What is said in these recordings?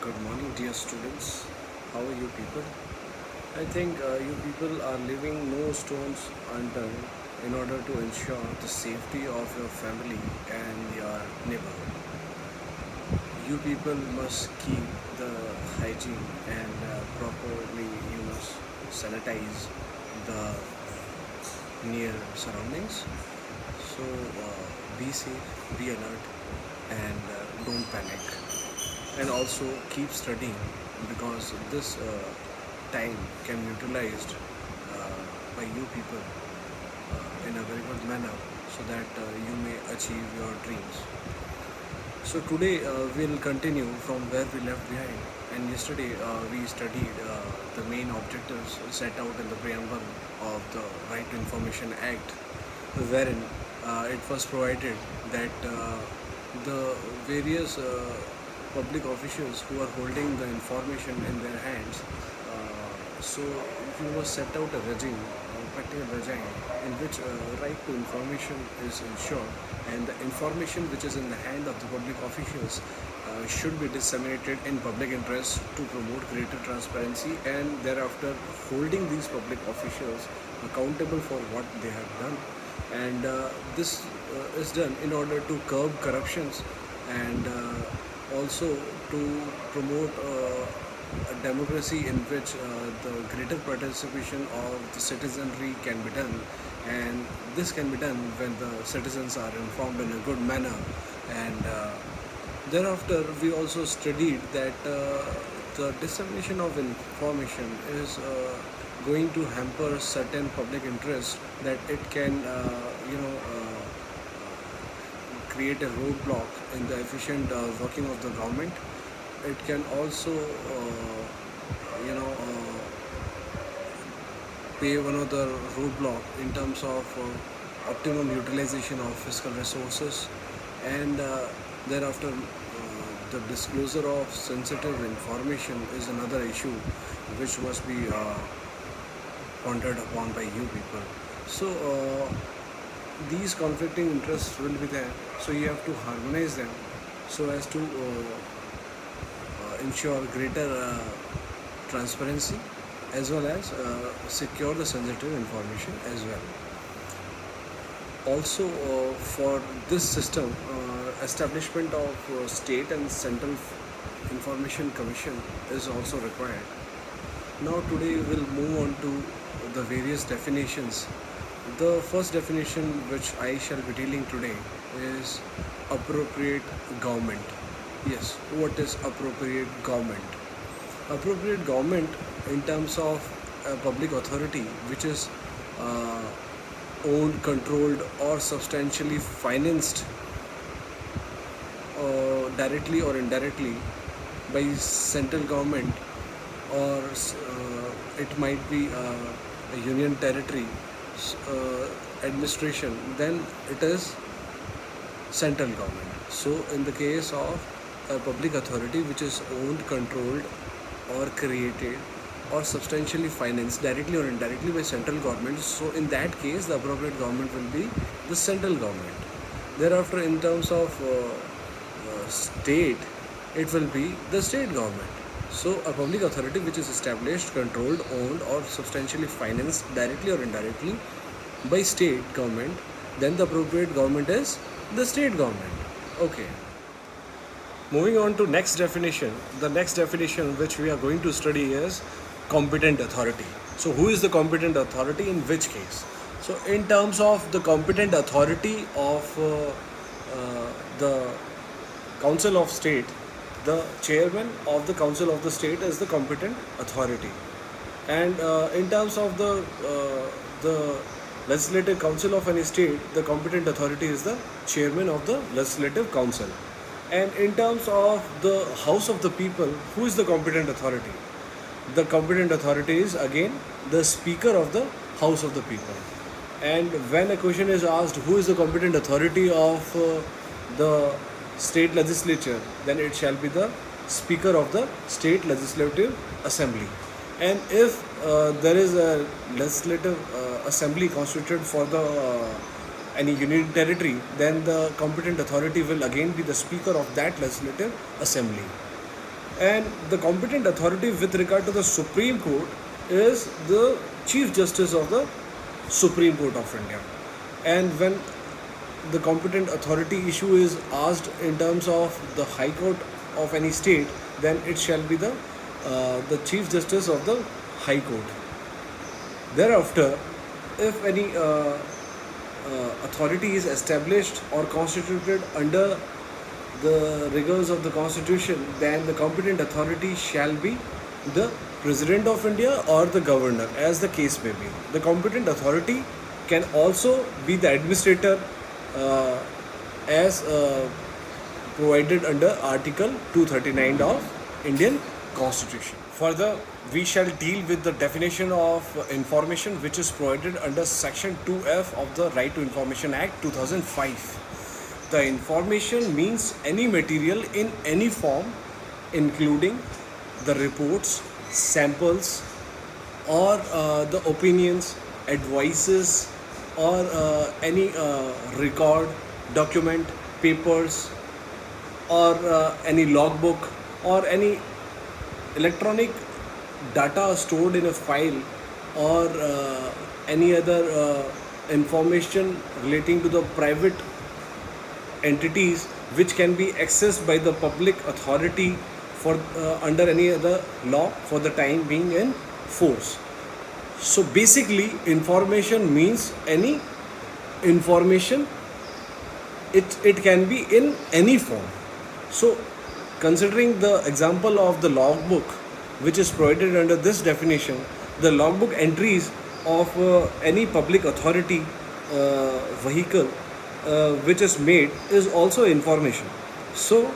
Good morning, dear students. How are you people? I think you people are leaving no stones unturned in order to ensure the safety of your family and your neighborhood. You people must keep the hygiene and properly, sanitize the near surroundings. So be safe, be alert, and don't panic. And also keep studying because this time can be utilized by you people in a very good manner so that you may achieve your dreams. So today we'll continue from where we left behind, and yesterday we studied the main objectives set out in the preamble of the Right to Information Act, wherein it was provided that the various public officials who are holding the information in their hands, so you must set out a regime, a practical regime in which right to information is ensured, and the information which is in the hand of the public officials should be disseminated in public interest to promote greater transparency, and thereafter holding these public officials accountable for what they have done. And this is done in order to curb corruptions and also to promote a democracy in which the greater participation of the citizenry can be done, and this can be done when the citizens are informed in a good manner. And thereafter we also studied that the dissemination of information is going to hamper certain public interest, that it can create a roadblock in the efficient working of the government. It can also pay one of the roadblock in terms of optimum utilization of fiscal resources, and thereafter the disclosure of sensitive information is another issue which must be pondered upon by you people. So these conflicting interests will be there, so you have to harmonize them so as to ensure greater transparency, as well as secure the sensitive information as well. Also for this system, establishment of state and central information commission is also required. Now today we'll move on to the various definitions. The first definition which I shall be dealing today is appropriate government. Yes, what is appropriate government? Appropriate government in terms of a public authority which is owned, controlled, or substantially financed directly or indirectly by central government, or it might be a union territory administration, then it is central government. So in the case of a public authority which is owned, controlled, or created or substantially financed directly or indirectly by central government, so in that case the appropriate government will be the central government. Thereafter, in terms of state, it will be the state government. So a public authority which is established, controlled, owned, or substantially financed directly or indirectly by state government, then the appropriate government is the state government. Okay. Moving on to next definition. The next definition which we are going to study is competent authority. So who is the competent authority in which case? So in terms of the competent authority of the Council of State, the chairman of the Council of the State is the competent authority. And in terms of the Legislative Council of any state, the competent authority is the chairman of the Legislative Council. And in terms of the House of the People, who is the competent authority? The competent authority is again the Speaker of the House of the People. And when a question is asked who is the competent authority of the state legislature, then it shall be the Speaker of the State Legislative Assembly. And if there is a legislative assembly constituted for the any union territory, then the competent authority will again be the Speaker of that legislative assembly. And the competent authority with regard to the Supreme Court is the Chief Justice of the Supreme Court of India. And when the competent authority issue is asked in terms of the High Court of any state, then it shall be the Chief Justice of the High Court. Thereafter, if any authority is established or constituted under the rigors of the Constitution, then the competent authority shall be the President of India or the Governor, as the case may be. The competent authority can also be the administrator as provided under Article 239 of Indian Constitution. Further, we shall deal with the definition of information which is provided under Section 2F of the Right to Information Act 2005. The information means any material in any form, including the reports, samples, or the opinions, advices, or any record, document, papers, or any logbook, or any electronic data stored in a file, or any other information relating to the private entities which can be accessed by the public authority for under any other law for the time being in force. So basically, information means any information. It can be in any form. So considering the example of the logbook which is provided under this definition, the logbook entries of any public authority vehicle which is made is also information. So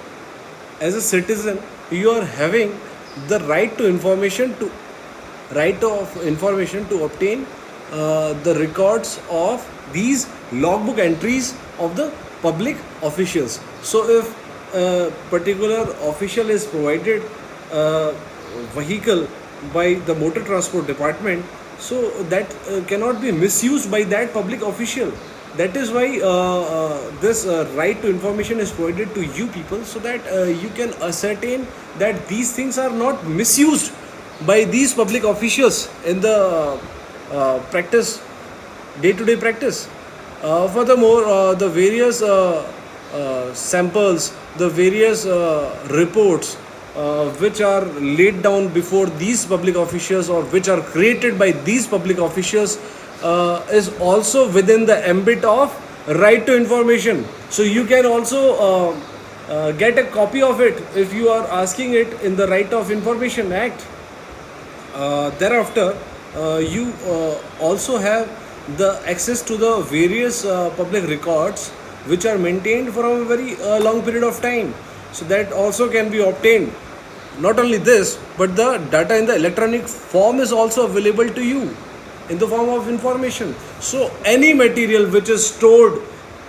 as a citizen, you are having the right to information to obtain the records of these logbook entries of the public officials. So if a particular official is provided vehicle by the motor transport department, so that cannot be misused by that public official. That is why this right to information is provided to you people, so that you can ascertain that these things are not misused by these public officials in the practice, day-to-day practice. Furthermore, the various samples, the various reports which are laid down before these public officials or which are created by these public officials is also within the ambit of right to information. So you can also get a copy of it if you are asking it in the Right of Information Act. Thereafter, you also have the access to the various public records which are maintained for a very long period of time. So that also can be obtained. Not only this, but the data in the electronic form is also available to you in the form of information. So any material which is stored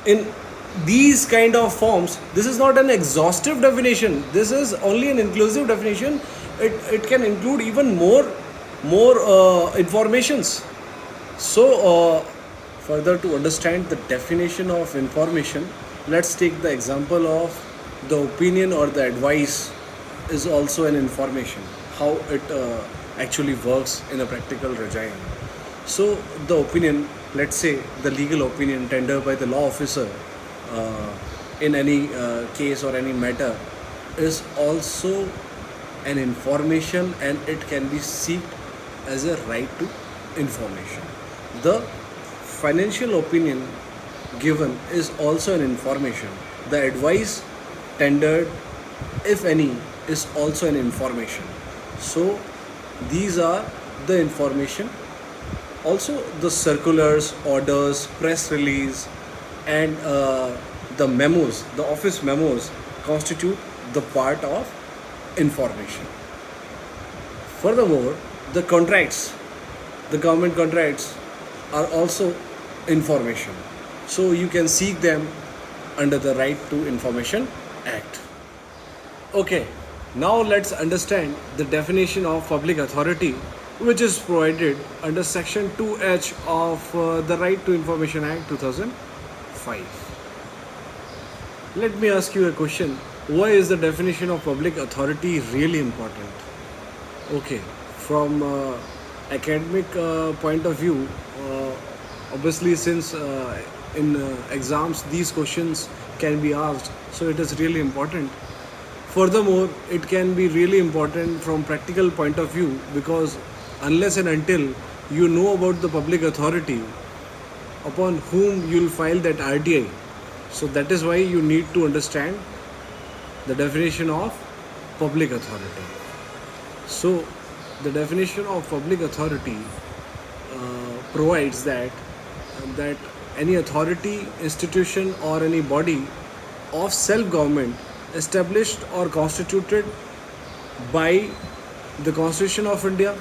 in these kind of forms, this is not an exhaustive definition, this is only an inclusive definition. It can include even more informations. So further, to understand the definition of information, let's take the example of the opinion or the advice is also an information, how it actually works in a practical regime. So the opinion, let's say the legal opinion tendered by the law officer in any case or any matter, is also an information, and it can be sought as a right to information. The financial opinion given is also an information. The advice tendered, if any, is also an information. So these are the information. Also the circulars, orders, press release, and the memos, the office memos, constitute the part of information. Furthermore, the contracts, the government contracts, are also information. So you can seek them under the Right to Information Act. Okay, now let's understand the definition of public authority, which is provided under Section 2H of the Right to Information Act 2005. Let me ask you a question. Why is the definition of public authority really important? Okay, from academic point of view, obviously since in exams these questions can be asked, so it is really important. Furthermore, it can be really important from practical point of view because unless and until you know about the public authority upon whom you'll file that RTI, so that is why you need to understand the definition of public authority. So, the definition of public authority provides that any authority, institution, or any body of self-government established or constituted by the Constitution of India.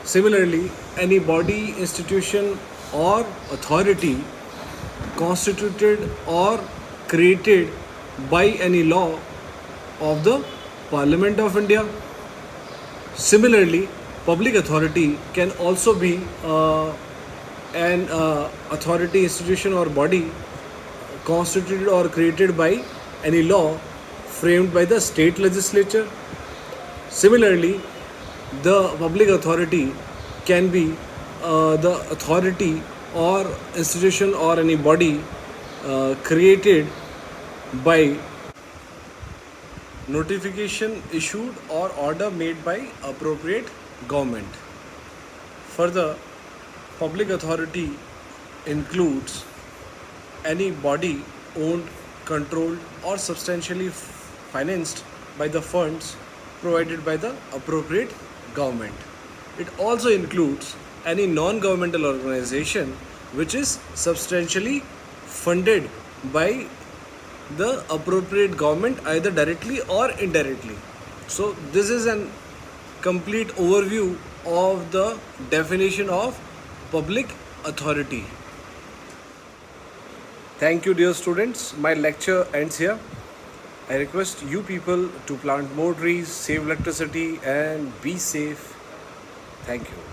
Similarly, any body, institution, or authority constituted or created by any law of the Parliament of India. Similarly, public authority can also be an authority, institution, or body constituted or created by any law framed by the state legislature. Similarly, the public authority can be the authority or institution or any body created by notification issued or order made by appropriate government. Further, public authority includes any body owned, controlled, or substantially financed by the funds provided by the appropriate government. It also includes any non governmental organization which is substantially funded by the appropriate government either directly or indirectly. So, this is an complete overview of the definition of public authority. Thank you, dear students. My lecture ends here. I request you people to plant more trees, save electricity, and be safe. Thank you.